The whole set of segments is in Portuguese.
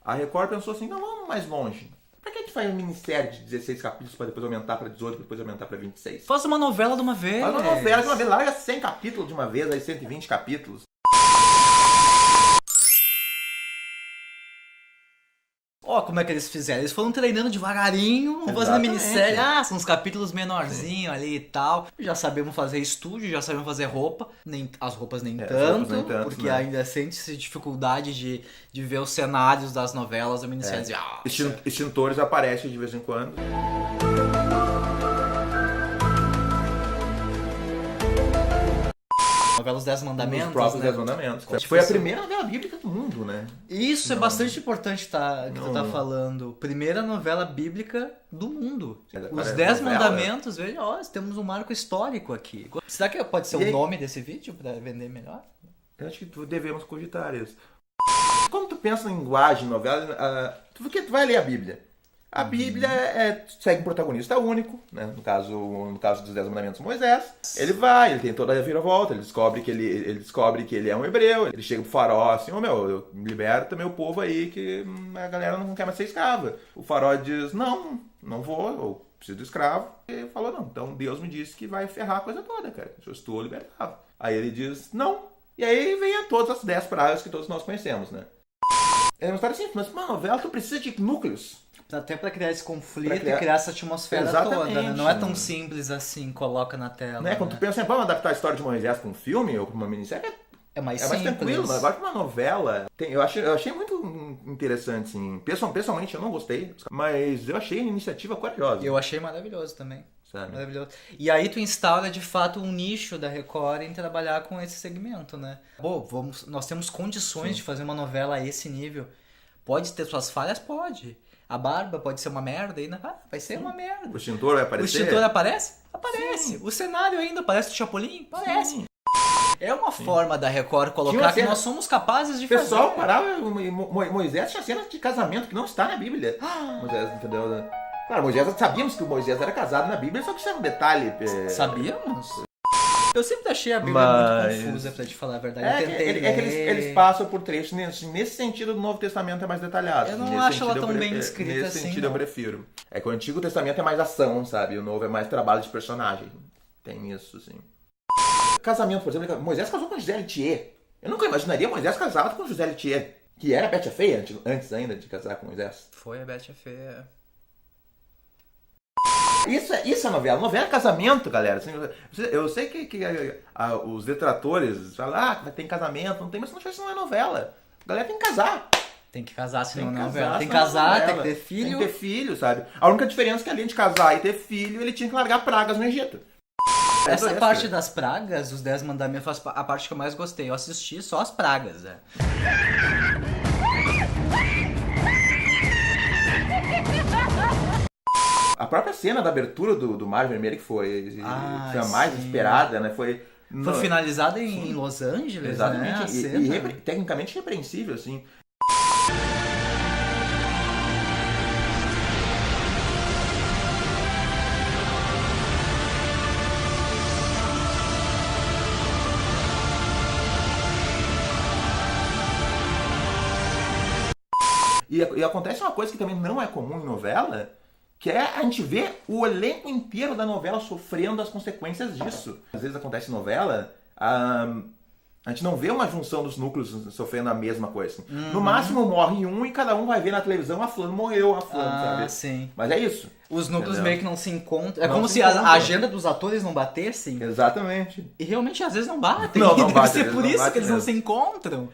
A Record pensou assim, não, vamos mais longe. Pra que a gente faz uma minissérie de 16 capítulos pra depois aumentar pra 18, depois aumentar pra 26? Faz uma novela de uma vez. Faz uma novela de uma vez, larga 100 capítulos de uma vez, aí 120 capítulos. Ó, como é que eles fizeram? Eles foram treinando devagarinho, fazendo Exatamente. minissérie. Ah, são uns capítulos menorzinhos ali e tal. Já sabemos fazer estúdio, já sabemos fazer roupa. As roupas nem tanto, porque né? ainda sente-se dificuldade de ver os cenários das novelas ou minisséries. Extintores aparecem de vez em quando. Novela Os 10 Mandamentos. Os próprios né? 10 Mandamentos. Foi a primeira novela bíblica do mundo, né? Isso é bastante importante que tu tá falando. Primeira novela bíblica do mundo. Os 10 Mandamentos, veja, ó, temos um marco histórico aqui. Será que pode ser o nome desse vídeo pra vender melhor? Eu acho que devemos cogitar isso. Quando tu pensa em linguagem, novela, tu vai ler a Bíblia. A Bíblia segue um protagonista único, né? No caso dos 10 Mandamentos, Moisés. Ele tem toda a viravolta, ele descobre que ele é um hebreu, ele chega pro faraó assim, eu liberta meu povo aí que a galera não quer mais ser escrava. O faraó diz, não vou, eu preciso de escravo. E ele falou, não, então Deus me disse que vai ferrar a coisa toda, cara. Se eu estou libertado. Aí ele diz, não. E aí vem todas as 10 pragas que todos nós conhecemos, né? É uma história simples, mas uma novela tu precisa de núcleos. Até pra criar esse conflito e criar essa atmosfera toda, né? Não é tão simples assim, coloca na tela. Né? Quando tu pensa vamos adaptar a história de Moisés pra um filme ou pra uma minissérie, é mais tranquilo. Mas agora pra uma novela, eu achei muito interessante, assim. Pessoalmente eu não gostei, mas eu achei a iniciativa corajosa. Eu achei maravilhoso também. Sabe? Maravilhoso. E aí tu instaura de fato um nicho da Record em trabalhar com esse segmento, né? Nós temos condições de fazer uma novela a esse nível. Pode ter suas falhas? Pode. A barba pode ser uma merda ainda. Vai ser uma merda. O extintor vai aparecer? O extintor aparece? Aparece. Sim. O cenário ainda aparece do Chapolin? Aparece. Sim. É uma forma da Record colocar que nós somos capazes de fazer. O pessoal parava, Moisés tinha cena de casamento que não está na Bíblia. Moisés, entendeu? Claro, sabíamos que o Moisés era casado na Bíblia, só que isso é um detalhe. Sabíamos? Eu sempre achei a Bíblia muito confusa, pra te falar a verdade. Eles passam por trechos. Nesse sentido, o Novo Testamento é mais detalhado. Eu não acho ela tão bem escrita assim. Nesse sentido, eu prefiro. É que o Antigo Testamento é mais ação, sabe? E o Novo é mais trabalho de personagem. Tem isso, sim. Casamento, por exemplo, Moisés casou com Gisele Thier. Eu nunca imaginaria Moisés casado com Gisele Thier. Que era a Bete a Feia, antes ainda de casar com Moisés. Foi a Bete a Feia. Isso é novela. Novela é casamento, galera. Eu sei que os detratores falam, tem casamento, não tem, mas isso não é novela. A galera tem que casar. Tem que casar, senão não é novela. Tem que casar, tem que ter filho. Tem que ter filho, sabe? A única diferença é que além de casar e ter filho, ele tinha que largar pragas no Egito. Essa parte das pragas, os 10 mandamentos, a parte que eu mais gostei. Eu assisti só as pragas, A própria cena da abertura do Mar Vermelho, que foi a mais esperada, né? Foi finalizada em Los Angeles, exatamente, né? E tecnicamente repreensível, assim. E acontece uma coisa que também não é comum em novela, que é a gente ver o elenco inteiro da novela sofrendo as consequências disso. Às vezes acontece em novela, a gente não vê uma junção dos núcleos sofrendo a mesma coisa. No máximo morre um e cada um vai ver na televisão, a fulano morreu, sabe? Sim. Mas é isso. Os núcleos meio que não se encontram. É como se a agenda dos atores não batessem. Exatamente. E realmente às vezes não batem. Não Deve ser por isso que eles não se encontram.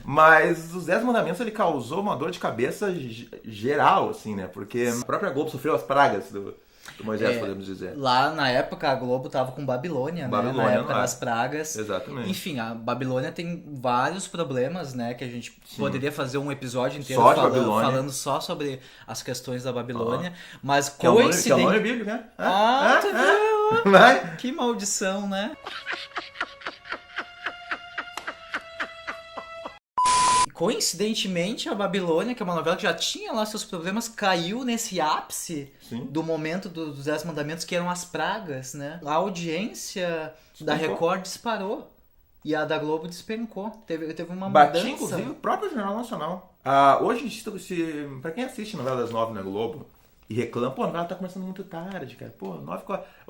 Mas os 10 Mandamentos ele causou uma dor de cabeça geral, assim, né? Porque a própria Globo sofreu as pragas do Moisés, podemos dizer. Lá na época a Globo tava com Babilônia, né? Na época das pragas. Exatamente. Enfim, a Babilônia tem vários problemas, né? Que a gente poderia fazer um episódio inteiro falando só sobre as questões da Babilônia. Mas coincidente... Que é o nome bíblico, né? Tu viu? Que maldição, né? Coincidentemente, a Babilônia, que é uma novela que já tinha lá seus problemas, caiu nesse ápice do momento dos 10 Mandamentos, que eram as pragas, né? A audiência da Record disparou e a da Globo despencou. Teve uma mudança. Batia, inclusive, o próprio Jornal Nacional. Hoje, pra quem assiste novela das 9 na Globo e reclama, pô, a novela tá começando muito tarde, cara. Pô,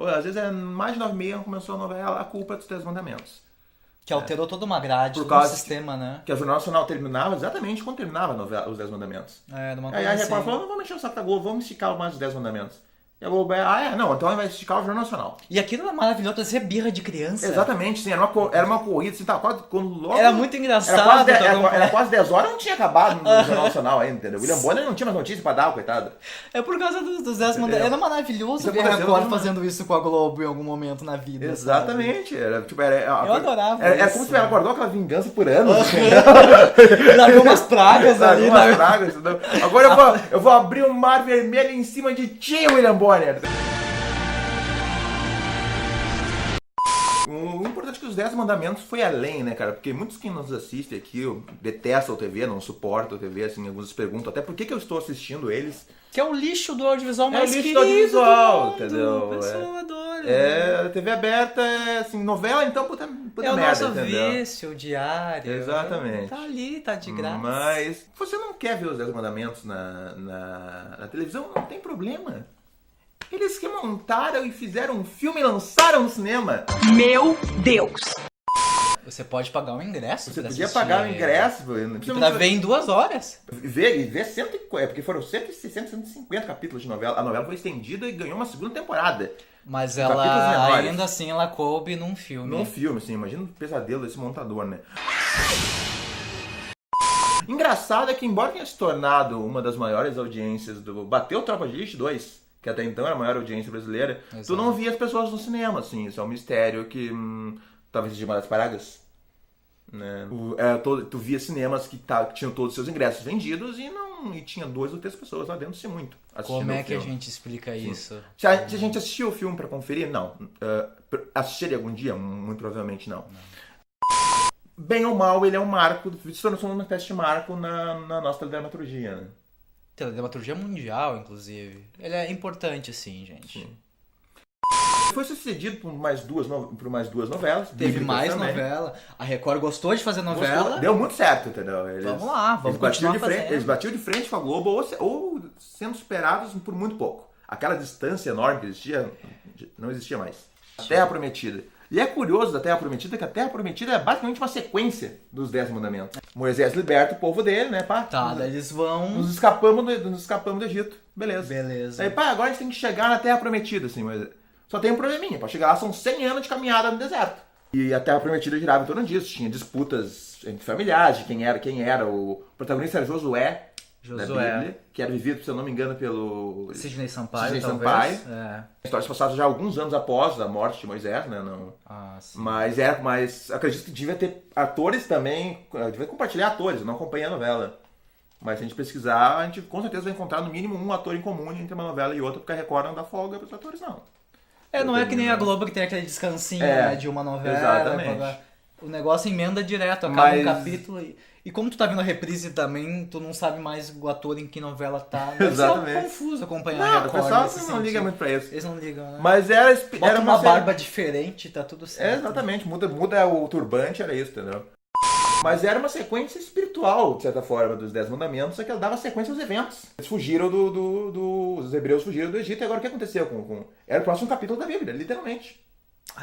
às vezes é mais de 9h30 quando começou a novela, a culpa é dos 10 mandamentos. Que alterou toda uma grade, Por todo causa um sistema, né? Que a Jornal Nacional terminava exatamente quando terminava a novela, os 10 mandamentos. Numa Aí coisa a assim. Record falou, não vamos mexer o saco da Globo, vamos esticar mais os 10 mandamentos. E a Globo não, então vai esticar o Jornal Nacional. E aquilo é maravilhoso, parecia birra de criança. Exatamente, sim, era uma corrida, assim, tava quase, quando logo... Era muito engraçado. Era quase 10 horas, não tinha acabado no Jornal Nacional ainda, entendeu? William Bonner não tinha mais notícia pra dar, coitado. É por causa dos 10 mandamentos. Era maravilhoso Isso ver a aconteceu Record numa- fazendo isso com a Globo em algum momento na vida. Exatamente, Eu adorava Era isso. como se ela guardou aquela vingança por anos. Largou umas pragas ali. Umas pragas, entendeu? Agora eu vou abrir um mar vermelho em cima de ti, William Bonner. O importante é que os 10 mandamentos foi além, né, cara? Porque muitos que nos assistem aqui detestam a TV, não suportam a TV, assim, alguns perguntam até por que eu estou assistindo eles. Que é o lixo do audiovisual mais lixo querido do audiovisual, do mundo. entendeu? A pessoa adora. TV aberta é, assim, novela, então, puta É o merda, nosso entendeu? vício, o diário. Exatamente. Tá ali, tá de graça. Mas você não quer ver os 10 mandamentos na televisão, não tem problema. Eles que montaram e fizeram um filme e lançaram no cinema. Meu Deus! Você pode pagar um ingresso. Você pra podia assistir. pagar o ingresso. Pra ver em 2 horas. Ver 150, porque foram 150 capítulos de novela. A novela foi estendida e ganhou uma segunda temporada. Mas Capítulos ela, menores. ainda assim, ela coube num filme. Num filme, assim, imagina o pesadelo desse montador, né? Engraçado é que, embora tenha se tornado uma das maiores audiências bateu Tropa de Elite 2, que até então era a maior audiência brasileira, Exato. tu não via as pessoas no cinema, assim, isso é um mistério que talvez seja uma das paradas. Né? Tu via cinemas que tinham todos os seus ingressos vendidos e tinha 2 ou 3 pessoas lá dentro, se muito, assistindo Como é o que a filme. gente explica isso? Se a gente assistiu o filme pra conferir, não. Assistiria algum dia? Muito provavelmente não. Bem ou mal, ele é um marco, se tornou uma espécie de marco na nossa dramaturgia, né? Dramaturgia mundial, inclusive. Ele é importante, sim, gente. Sim. Foi sucedido por mais duas novelas. Teve bíblicas mais também. novela. A Record gostou de fazer novela. Gostou. Deu muito certo, entendeu? Vamos lá, vamos continuar fazendo. Eles batiam de frente com a Globo ou sendo superados por muito pouco. Aquela distância enorme que existia, não existia mais. A Terra Prometida. E é curioso da Terra Prometida que a Terra Prometida é basicamente uma sequência dos 10 mandamentos. Moisés liberta o povo dele, né, pá? Tá, daí eles vão... Nos escapamos do Egito. Beleza. Beleza. Aí, pá, agora a gente tem que chegar na Terra Prometida, assim, mas só tem um probleminha. Pra chegar lá são 100 anos de caminhada no deserto. E a Terra Prometida girava em torno disso. Tinha disputas entre familiares de quem era. O protagonista era Josué. Da Bíblia, que era vivido, se eu não me engano, pelo Sidney Sampaio, Sidney talvez. Sampaio. É. Histórias passadas já alguns anos após a morte de Moisés, né? Não. Sim. Mas acredito que devia ter atores também, devia compartilhar atores, eu não acompanhei a novela. Mas se a gente pesquisar, a gente com certeza vai encontrar no mínimo um ator em comum entre uma novela e outra, porque a Record não dá folga para os atores, não. Não é que nem a Globo que tem aquele descansinho, né, de uma novela. Exatamente. O negócio emenda direto, acaba um Mas- capítulo e como tu tá vendo a reprise também, tu não sabe mais o ator em que novela tá. Deve ser algo Exatamente. confuso acompanhar Não, a o Record pessoal nesse não sentido. liga muito pra isso. Eles não ligam, né? Mas Bota era uma série- barba diferente, tá tudo certo. Exatamente, muda o turbante, era isso, entendeu? Mas era uma sequência espiritual, de certa forma, dos 10 mandamentos, é que ela dava sequência aos eventos. Eles fugiram os hebreus fugiram do Egito, e agora o que aconteceu era o próximo capítulo da Bíblia, literalmente.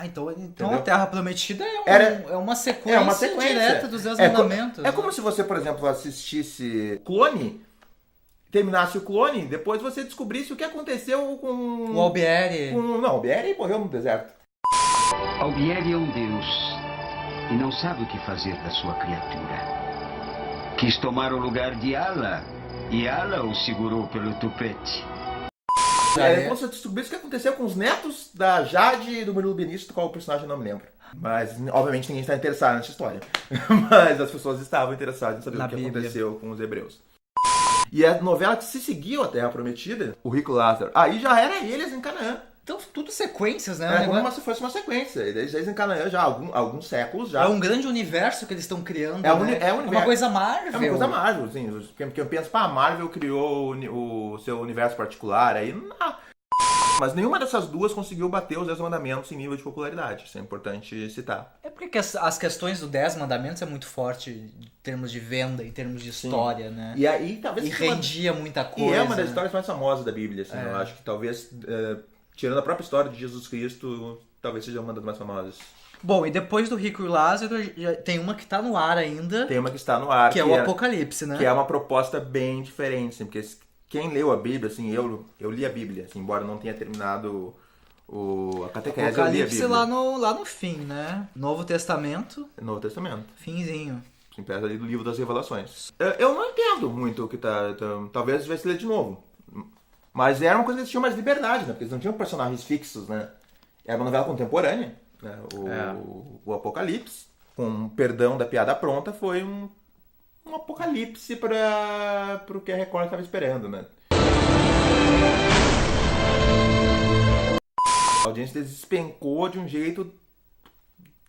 Então Entendeu? a Terra Prometida é uma sequência direta dos 10 mandamentos. É como se você, por exemplo, assistisse Clone, terminasse o Clone, depois você descobrisse o que aconteceu com... O Albieri. Não, o Albieri morreu no deserto. Albieri é um deus e não sabe o que fazer da sua criatura. Quis tomar o lugar de Allah e Allah o segurou pelo tupete. É como se você descobrisse o que aconteceu com os netos da Jade e do Murilo Benício, qual o personagem eu não me lembro. Mas, obviamente, ninguém está interessado nessa história. Mas as pessoas estavam interessadas em saber Na o que Bíblia. aconteceu com os hebreus. E a novela que se seguiu a Terra Prometida, o Rico Lázaro, aí já era eles em Canaã. Então, tudo sequências, né? Era como se fosse uma sequência. Eles em Canaã já há alguns séculos já. É um grande universo que eles estão criando. É um né? uni- é um uma universo. coisa Marvel. É uma coisa Marvel, assim. Porque eu penso, a Marvel criou o seu universo particular, aí não. mas nenhuma dessas duas conseguiu bater os 10 mandamentos em nível de popularidade. Isso é importante citar. É porque as questões do 10 mandamentos é muito forte em termos de venda, em termos de história, né? E aí, talvez... E rendia muita coisa. E é uma das né? histórias mais famosas da Bíblia, assim. Eu acho que talvez, tirando a própria história de Jesus Cristo, talvez seja uma das mais famosas. Bom, e depois do Rico e o Lázaro, tem uma que tá no ar ainda, Tem uma que está no ar, que é o Apocalipse, né? que é uma proposta bem diferente, assim, porque quem leu a Bíblia, assim, eu li a Bíblia, assim, embora eu não tenha terminado a catequese, eu li a Apocalipse Bíblia. lá no fim, né? Novo Testamento, Novo Testamento. finzinho. Assim, perto ali do livro das Revelações. Eu não entendo muito o que tá... Talvez eu tivesse ler de novo. Mas era uma coisa que eles tinham mais liberdade, né? Porque eles não tinham personagens fixos, né? Era uma novela contemporânea, né? O Apocalipse, com perdão da piada pronta, foi um apocalipse para o que a Record estava esperando, né? A audiência deles despencou de um jeito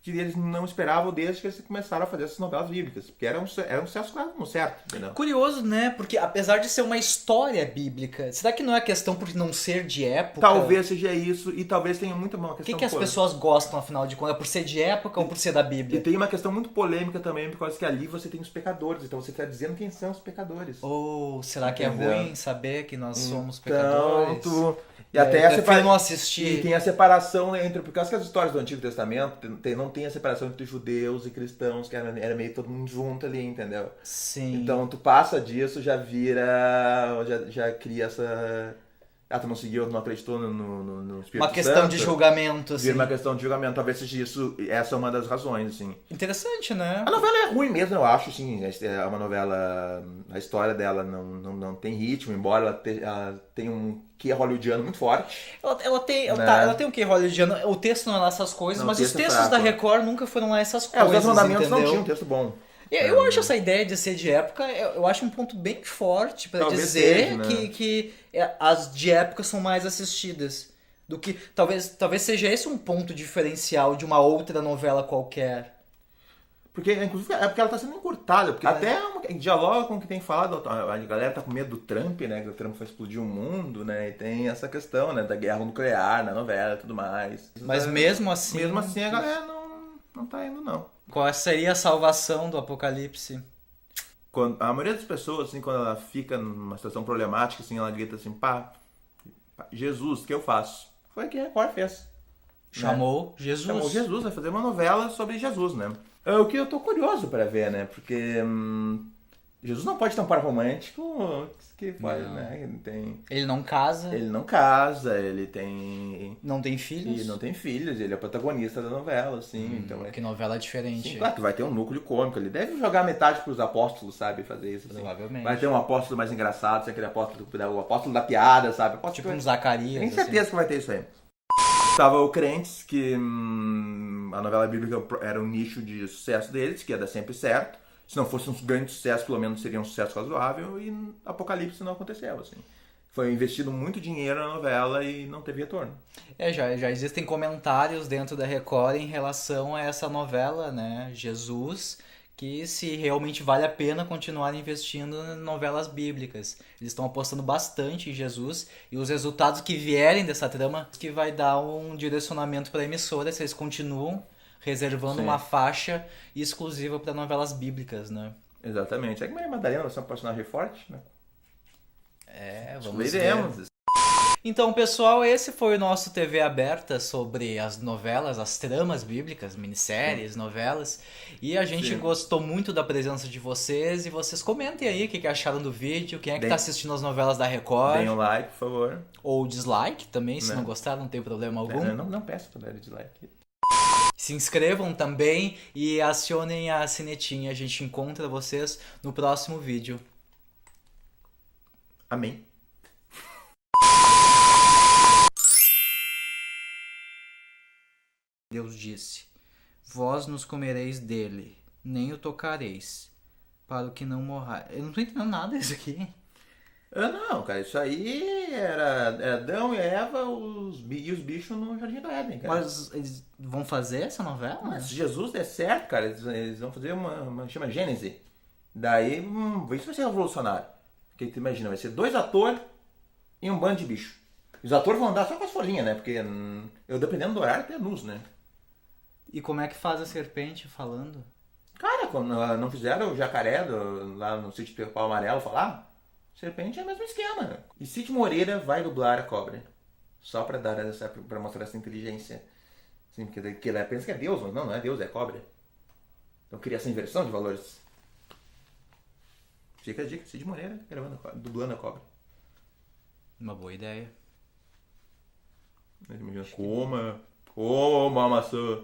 que eles não esperavam desde que eles começaram a fazer essas novelas bíblicas. Porque era um sucesso claro, como certo, entendeu? Curioso, né? Porque apesar de ser uma história bíblica, será que não é questão por não ser de época? Talvez seja isso, e talvez tenha muito uma O questão... que as pessoas gostam, afinal de contas? É por ser de época ou por ser da E Bíblia? tem uma questão muito polêmica também, por causa que ali você tem os pecadores, então você está dizendo quem são os pecadores. Ou será que Entendeu? é ruim saber que nós somos Então, pecadores? E até prefiro não assistir. E tem a separação entre... Por causa que as histórias do Antigo Testamento não tem a separação entre judeus e cristãos, que era meio todo mundo junto ali, entendeu? Sim. Então tu passa disso, já vira... Já cria essa... tu não seguiu, não acreditou no Espírito Santo. Uma questão de julgamento, assim. Vira uma questão de julgamento. Talvez seja isso, essa é uma das razões, assim. Interessante, né? A novela é ruim mesmo, eu acho, assim. É uma novela... A história dela não tem ritmo, embora ela tenha um quê hollywoodiano muito forte. Ela tem um quê hollywoodiano. O texto não é lá essas coisas, Não, mas o os texto é textos fraco. da Record nunca foram lá essas Os coisas, 10 Mandamentos não entendeu? tinham um texto bom. Eu acho essa ideia de ser de época, eu acho um ponto bem forte pra Talvez dizer seja, né? que as de época são mais assistidas. Do que talvez seja esse um ponto diferencial de uma outra novela qualquer. Porque, inclusive, é porque ela tá sendo encurtada. Porque até dialoga com o que tem falado. A galera tá com medo do Trump, né? Que o Trump vai explodir o mundo, né? E tem essa questão, né? Da guerra nuclear na novela e tudo mais. Mas mesmo assim... Mesmo assim, a galera não tá indo, não. Qual seria a salvação do Apocalipse? A maioria das pessoas, assim, quando ela fica numa situação problemática, assim, ela grita assim, pá, Jesus, o que eu faço? Foi o que a Record fez. Chamou Jesus. Chamou Jesus, vai fazer uma novela sobre Jesus, né? O que eu tô curioso pra ver, né? Porque Jesus não pode ter um par romântico que pode, né? Ele não casa. Ele não casa, ele tem... Não tem filhos. E não tem filhos, ele é o protagonista da novela, assim. Então Que novela diferente. Sim, claro, tu vai ter um núcleo cômico. Ele deve jogar metade pros apóstolos, sabe? Fazer isso. Assim. Provavelmente. Vai ter um apóstolo mais engraçado, assim, aquele apóstolo, o apóstolo da piada, sabe? Tipo um Zacarias. Tenho certeza que vai ter isso aí. Tava o Crentes, que a novela bíblica era um nicho de sucesso deles, que ia dar sempre certo. Se não fosse um grande sucesso, pelo menos seria um sucesso razoável. E Apocalipse não aconteceu, assim. Foi investido muito dinheiro na novela e não teve retorno. Já existem comentários dentro da Record em relação a essa novela, né? Jesus, que se realmente vale a pena continuar investindo em novelas bíblicas. Eles estão apostando bastante em Jesus e os resultados que vierem dessa trama que vai dar um direcionamento para a emissora se eles continuam reservando uma faixa exclusiva para novelas bíblicas, né? Exatamente. É que Maria Madalena vai ser uma personagem forte, né? Vamos Veremos. ver. Então, pessoal, esse foi o nosso TV Aberta sobre as novelas, as tramas bíblicas, minisséries, novelas. E a gente gostou muito da presença de vocês. E vocês comentem aí o que acharam do vídeo, quem é que tá assistindo as novelas da Record. Deem um like, por favor. Ou dislike também, se não gostaram, não tem problema algum. Não peço pra dar dislike. Se inscrevam também e acionem a sinetinha. A gente encontra vocês no próximo vídeo. Amém. Deus disse: vós nos comereis dele, nem o tocareis, para o que não morrar. Eu não tô entendendo nada disso aqui. Não, cara, isso aí era Adão e Eva e os bichos no Jardim do Éden, cara. Mas eles vão fazer essa novela? Mas se Jesus der certo, cara, eles vão fazer uma chama Gênese. Daí, isso vai ser revolucionário. Porque tu imagina, vai ser 2 atores e um bando de bicho. Os atores vão andar só com as folhinhas, né? Porque eu, dependendo do horário, até nus, né? E como é que faz a serpente falando? Cara, quando não fizeram o jacaré lá no sítio do Pica-Pau Amarelo falar, serpente é o mesmo esquema. E Cid Moreira vai dublar a cobra. Só pra pra mostrar essa inteligência. Sim, porque ela pensa que é Deus, mas não é Deus, é cobra. Então cria essa inversão de valores. Fica a dica, Cid Moreira dublando a cobra. Uma boa ideia. Imagina, coma a maçã.